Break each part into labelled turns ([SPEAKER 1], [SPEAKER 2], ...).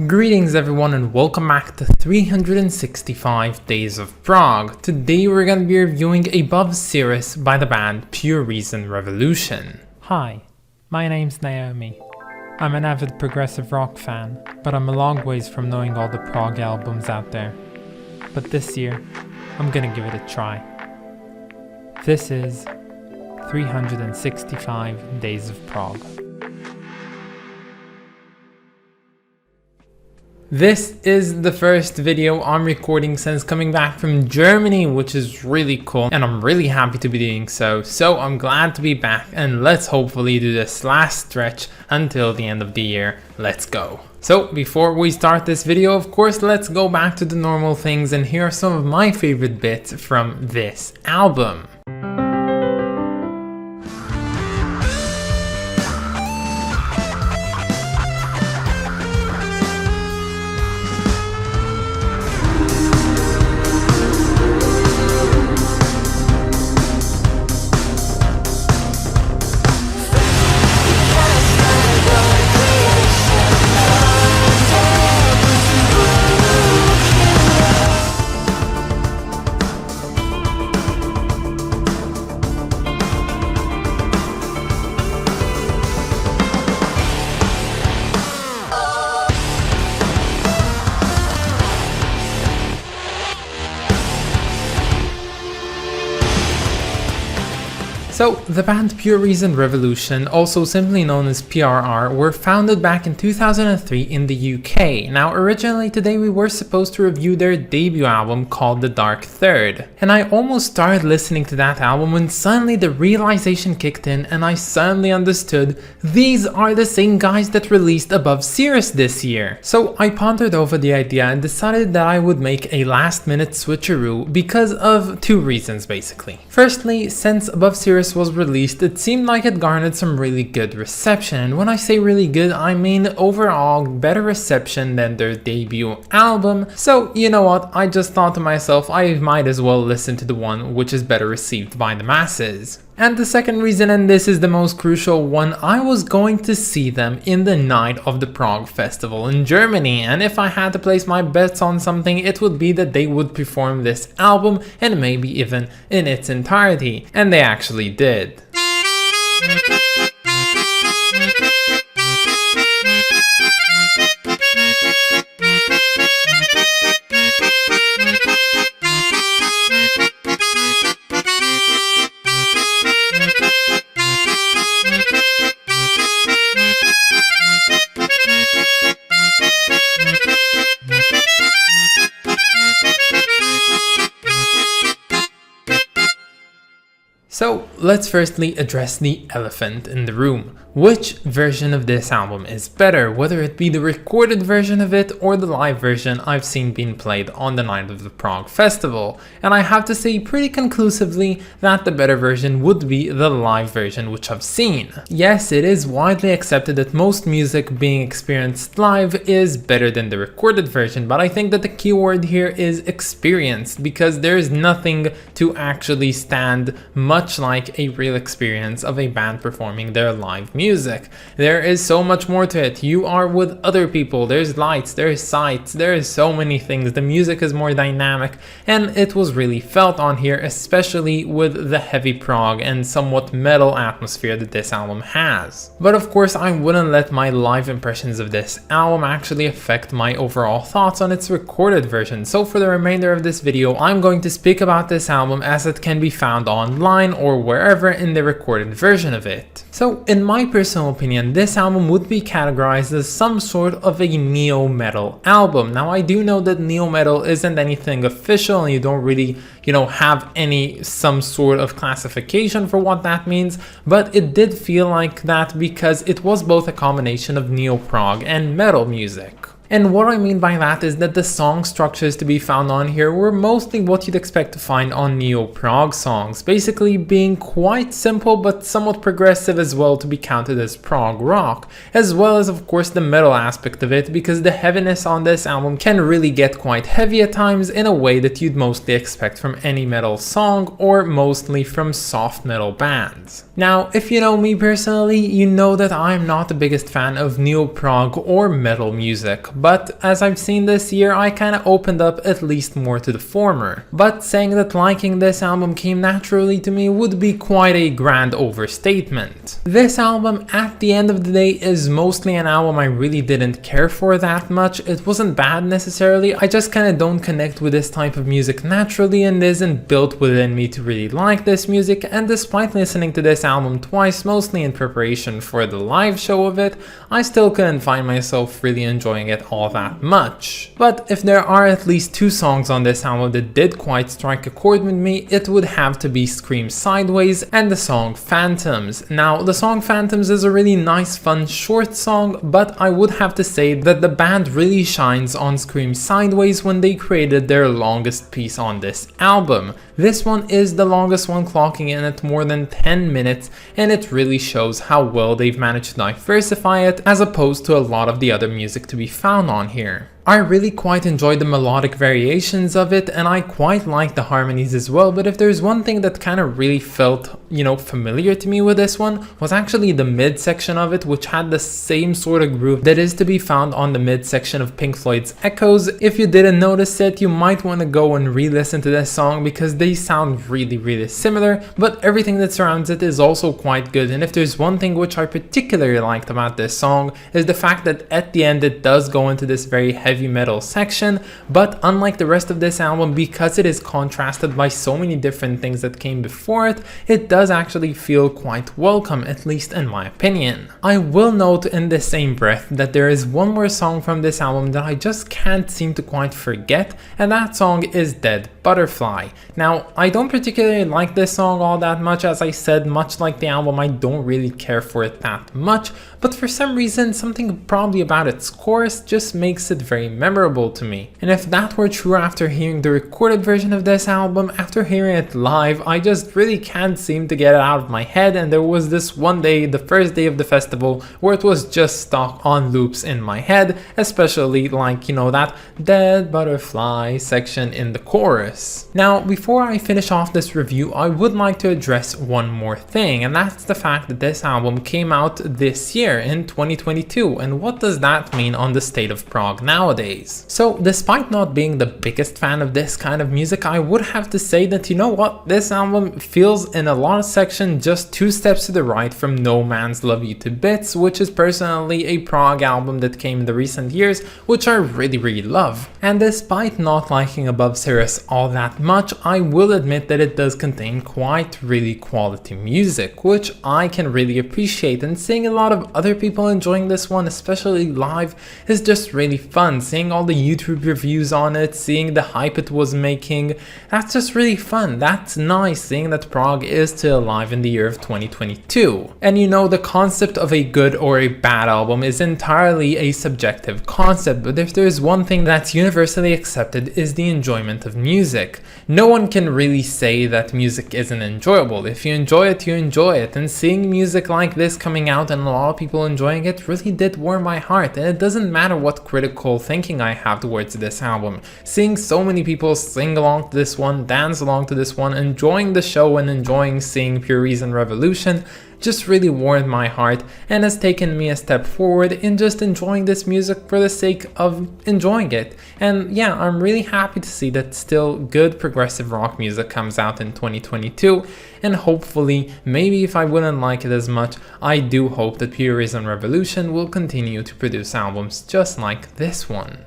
[SPEAKER 1] Greetings everyone and welcome back to 365 Days of Prog. Today we're going to be reviewing Above Cirrus by the band Pure Reason Revolution.
[SPEAKER 2] Hi, my name's Naomi. I'm an avid progressive rock fan, but I'm a long ways from knowing all the prog albums out there. But this year, I'm gonna give it a try. This is 365 Days of Prog.
[SPEAKER 1] This is the first video I'm recording since coming back from Germany, which is really cool and I'm really happy to be doing so. So I'm glad to be back and let's hopefully do this last stretch until the end of the year. Let's go. So before we start this video, of course, let's go back to the normal things, and here are some of my favorite bits from this album. So, the band Pure Reason Revolution, also simply known as PRR, were founded back in 2003 in the UK. Now, originally today we were supposed to review their debut album called The Dark Third. And I almost started listening to that album when suddenly the realization kicked in and I suddenly understood these are the same guys that released Above Cirrus this year. So I pondered over the idea and decided that I would make a last minute switcheroo because of two reasons basically. Firstly, since Above Cirrus was released, it seemed like it garnered some really good reception, and when I say really good, I mean overall better reception than their debut album. So you know what, I just thought to myself I might as well listen to the one which is better received by the masses. And the second reason, and this is the most crucial one, I was going to see them in the night of the Prog Festival in Germany, and if I had to place my bets on something, it would be that they would perform this album and maybe even in its entirety, and they actually did. So let's firstly address the elephant in the room. Which version of this album is better, whether it be the recorded version of it or the live version I've seen being played on the night of the Prog Festival? And I have to say pretty conclusively that the better version would be the live version which I've seen. Yes, it is widely accepted that most music being experienced live is better than the recorded version, but I think that the key word here is experienced, because there is nothing to actually stand much like a real experience of a band performing their live music. There is so much more to it. You are with other people, there's lights, there's sights, there is so many things. The music is more dynamic and it was really felt on here, especially with the heavy prog and somewhat metal atmosphere that this album has. But of course I wouldn't let my live impressions of this album actually affect my overall thoughts on its recorded version. So for the remainder of this video I'm going to speak about this album as it can be found online or wherever in the recorded version of it. So in my personal opinion, this album would be categorized as some sort of a neo-metal album. Now I do know that neo-metal isn't anything official and you don't really, have some sort of classification for what that means, but it did feel like that because it was both a combination of neo-prog and metal music. And what I mean by that is that the song structures to be found on here were mostly what you'd expect to find on neo-prog songs, basically being quite simple but somewhat progressive as well to be counted as prog rock, as well as of course the metal aspect of it, because the heaviness on this album can really get quite heavy at times in a way that you'd mostly expect from any metal song or mostly from soft metal bands. Now, if you know me personally, you know that I'm not the biggest fan of neo-prog or metal music, but as I've seen this year, I kinda opened up at least more to the former. But saying that liking this album came naturally to me would be quite a grand overstatement. This album, at the end of the day, is mostly an album I really didn't care for that much. It wasn't bad necessarily, I just kinda don't connect with this type of music naturally and isn't built within me to really like this music, and despite listening to this album twice, mostly in preparation for the live show of it, I still couldn't find myself really enjoying it all that much. But if there are at least 2 songs on this album that did quite strike a chord with me, it would have to be Scream Sideways and the song Phantoms. Now, the song Phantoms is a really nice, fun, short song, but I would have to say that the band really shines on Scream Sideways when they created their longest piece on this album. This one is the longest one, clocking in at more than 10 minutes, and it really shows how well they've managed to diversify it as opposed to a lot of the other music to be found on here. I really quite enjoyed the melodic variations of it, and I quite like the harmonies as well, but if there's one thing that kind of really felt, familiar to me with this one, was actually the mid section of it, which had the same sort of groove that is to be found on the mid section of Pink Floyd's Echoes. If you didn't notice it, you might want to go and re-listen to this song because they sound really similar, but everything that surrounds it is also quite good. And if there's one thing which I particularly liked about this song, is the fact that at the end it does go into this very heavy metal section, but unlike the rest of this album, because it is contrasted by so many different things that came before it, it does actually feel quite welcome, at least in my opinion. I will note in the same breath that there is one more song from this album that I just can't seem to quite forget, and that song is Dead Butterfly. Now, I don't particularly like this song all that much. As I said, much like the album, I don't really care for it that much, but for some reason, something probably about its chorus just makes it very memorable to me. And if that were true after hearing the recorded version of this album, after hearing it live, I just really can't seem to get it out of my head, and there was this one day, the first day of the festival, where it was just stuck on loops in my head, especially that Dead Butterfly section in the chorus. Now, before I finish off this review, I would like to address one more thing, and that's the fact that this album came out this year in 2022, and what does that mean on the state of prog nowadays? So, despite not being the biggest fan of this kind of music, I would have to say that, this album feels in a lot of sections just 2 steps to the right from No Man's Love You to Bits, which is personally a prog album that came in the recent years, which I really love. And despite not liking Above Cirrus all that much, I will admit that it does contain quite really quality music, which I can really appreciate, and seeing a lot of other people enjoying this one, especially live, is just really fun. Seeing all the YouTube reviews on it, seeing the hype it was making, that's just really fun. That's nice, seeing that prog is still alive in the year of 2022. And the concept of a good or a bad album is entirely a subjective concept, but if there's one thing that's universally accepted is the enjoyment of music. No one can really say that music isn't enjoyable. If you enjoy it, you enjoy it, and seeing music like this coming out and a lot of people enjoying it really did warm my heart. And it doesn't matter what critical thinking I have towards this album. Seeing so many people sing along to this one, dance along to this one, enjoying the show and enjoying seeing Pure Reason Revolution just really warmed my heart and has taken me a step forward in just enjoying this music for the sake of enjoying it. And yeah, I'm really happy to see that still good progressive rock music comes out in 2022, and hopefully, maybe if I wouldn't like it as much, I do hope that Pure Reason Revolution will continue to produce albums just like this one.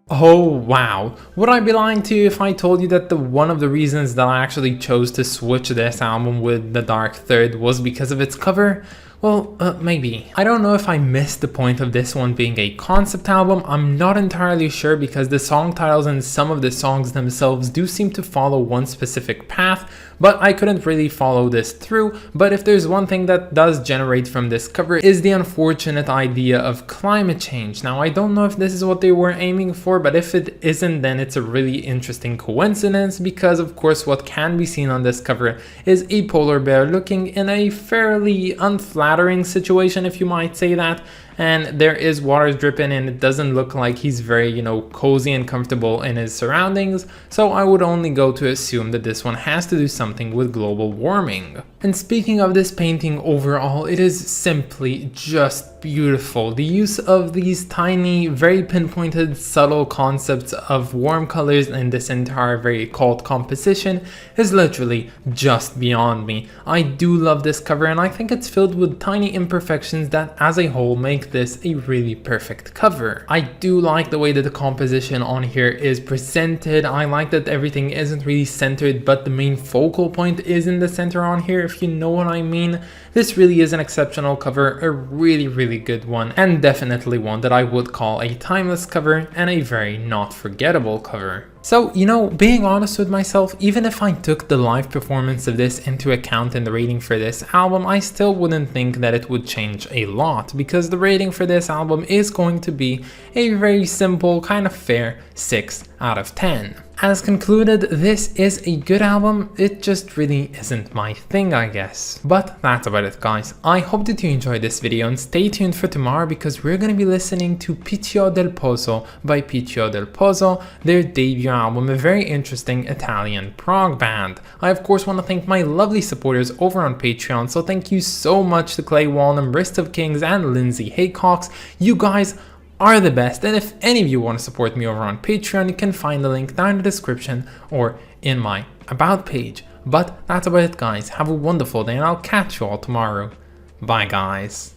[SPEAKER 1] Oh wow, would I be lying to you if I told you that one of the reasons that I actually chose to switch this album with The Dark Third was because of its cover? Well, maybe. I don't know if I missed the point of this one being a concept album. I'm not entirely sure because the song titles and some of the songs themselves do seem to follow one specific path, but I couldn't really follow this through. But if there's one thing that does generate from this cover is the unfortunate idea of climate change. Now, I don't know if this is what they were aiming for, but if it isn't, then it's a really interesting coincidence because, of course, what can be seen on this cover is a polar bear looking in a fairly unflattering situation, if you might say that. and there is water dripping and it doesn't look like he's very, you know, cozy and comfortable in his surroundings, so I would only go to assume that this one has to do something with global warming. And speaking of this painting overall, it is simply just beautiful. The use of these tiny, very pinpointed, subtle concepts of warm colors in this entire very cold composition is literally just beyond me. I do love this cover, and I think it's filled with tiny imperfections that as a whole make this a really perfect cover. I do like the way that the composition on here is presented. I like that everything isn't really centered, but the main focal point is in the center on here, if you know what I mean. This really is an exceptional cover, a really good one, and definitely one that I would call a timeless cover and a very not forgettable cover. So, you know, being honest with myself, even if I took the live performance of this into account in the rating for this album, I still wouldn't think that it would change a lot, because the rating for this album is going to be a very simple, kind of fair 6 out of 10. As concluded, this is a good album, it just really isn't my thing, I guess. But that's about it, guys. I hope that you enjoyed this video, and stay tuned for tomorrow because we're gonna be listening to Picchio del Pozzo by Picchio del Pozzo, their debut album, a very interesting Italian prog band. I of course want to thank my lovely supporters over on Patreon, so thank you so much to Clay Walnum, Wrist of Kings, and Lindsay Haycox. You guys are the best, and if any of you want to support me over on Patreon, you can find the link down in the description or in my about page. But that's about it, guys. Have a wonderful day, and I'll catch you all tomorrow. Bye, guys.